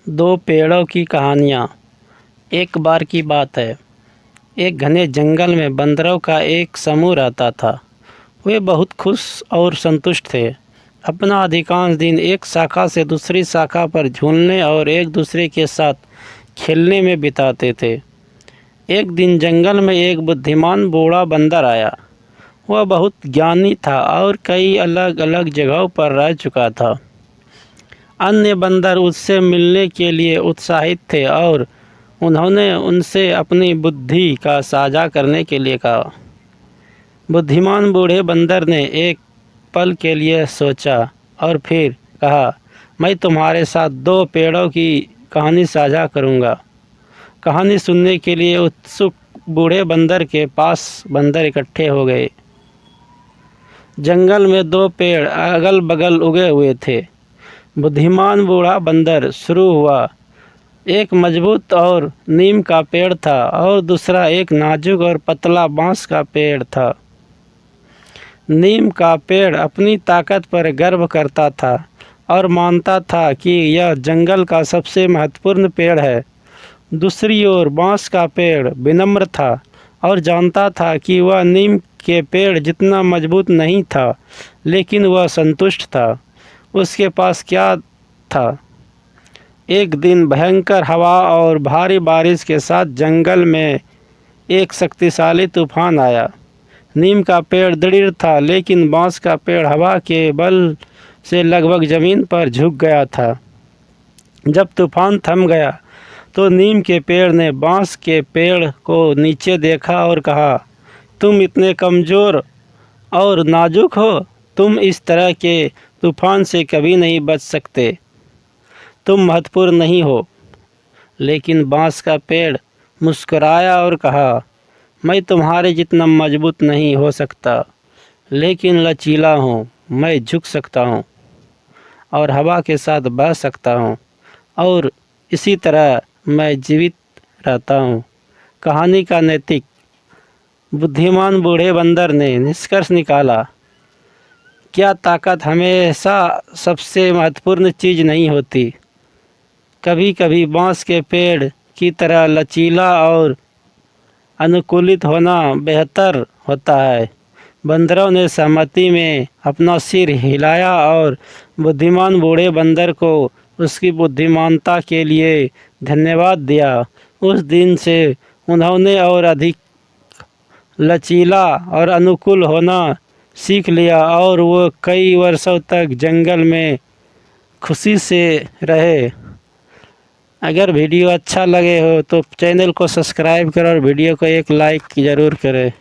दो पेड़ों की कहानियाँ। एक बार की बात है, एक घने जंगल में बंदरों का एक समूह रहता था। वे बहुत खुश और संतुष्ट थे। अपना अधिकांश दिन एक शाखा से दूसरी शाखा पर झूलने और एक दूसरे के साथ खेलने में बिताते थे। एक दिन जंगल में एक बुद्धिमान बूढ़ा बंदर आया। वह बहुत ज्ञानी था और कई अलग अलग जगहों पर रह चुका था। अन्य बंदर उससे मिलने के लिए उत्साहित थे और उन्होंने उनसे अपनी बुद्धि का साझा करने के लिए कहा। बुद्धिमान बूढ़े बंदर ने एक पल के लिए सोचा और फिर कहा, मैं तुम्हारे साथ दो पेड़ों की कहानी साझा करूँगा। कहानी सुनने के लिए उत्सुक बूढ़े बंदर के पास बंदर इकट्ठे हो गए। जंगल में दो पेड़ अगल बगल उगे हुए थे। बुद्धिमान बूढ़ा बंदर शुरू हुआ। एक मजबूत और नीम का पेड़ था और दूसरा एक नाजुक और पतला बांस का पेड़ था। नीम का पेड़ अपनी ताकत पर गर्व करता था और मानता था कि यह जंगल का सबसे महत्वपूर्ण पेड़ है। दूसरी ओर बांस का पेड़ विनम्र था और जानता था कि वह नीम के पेड़ जितना मजबूत नहीं था, लेकिन वह संतुष्ट था। उसके पास क्या था? एक दिन भयंकर हवा और भारी बारिश के साथ जंगल में एक शक्तिशाली तूफान आया। नीम का पेड़ दृढ़ था, लेकिन बांस का पेड़ हवा के बल से लगभग ज़मीन पर झुक गया था। जब तूफान थम गया तो नीम के पेड़ ने बांस के पेड़ को नीचे देखा और कहा, तुम इतने कमज़ोर और नाजुक हो, तुम इस तरह के तूफान से कभी नहीं बच सकते, तुम महत्वपूर्ण नहीं हो। लेकिन बांस का पेड़ मुस्कुराया और कहा, मैं तुम्हारे जितना मजबूत नहीं हो सकता, लेकिन लचीला हूँ। मैं झुक सकता हूँ और हवा के साथ बह सकता हूँ और इसी तरह मैं जीवित रहता हूँ। कहानी का नैतिक। बुद्धिमान बूढ़े बंदर ने निष्कर्ष निकाला, क्या ताकत हमेशा सबसे महत्वपूर्ण चीज़ नहीं होती? कभी कभी बांस के पेड़ की तरह लचीला और अनुकूलित होना बेहतर होता है। बंदरों ने सहमति में अपना सिर हिलाया और बुद्धिमान बूढ़े बंदर को उसकी बुद्धिमानता के लिए धन्यवाद दिया। उस दिन से उन्होंने और अधिक लचीला और अनुकूल होना सीख लिया और वो कई वर्षों तक जंगल में खुशी से रहे। अगर वीडियो अच्छा लगे हो तो चैनल को सब्सक्राइब करें और वीडियो को एक लाइक ज़रूर करें।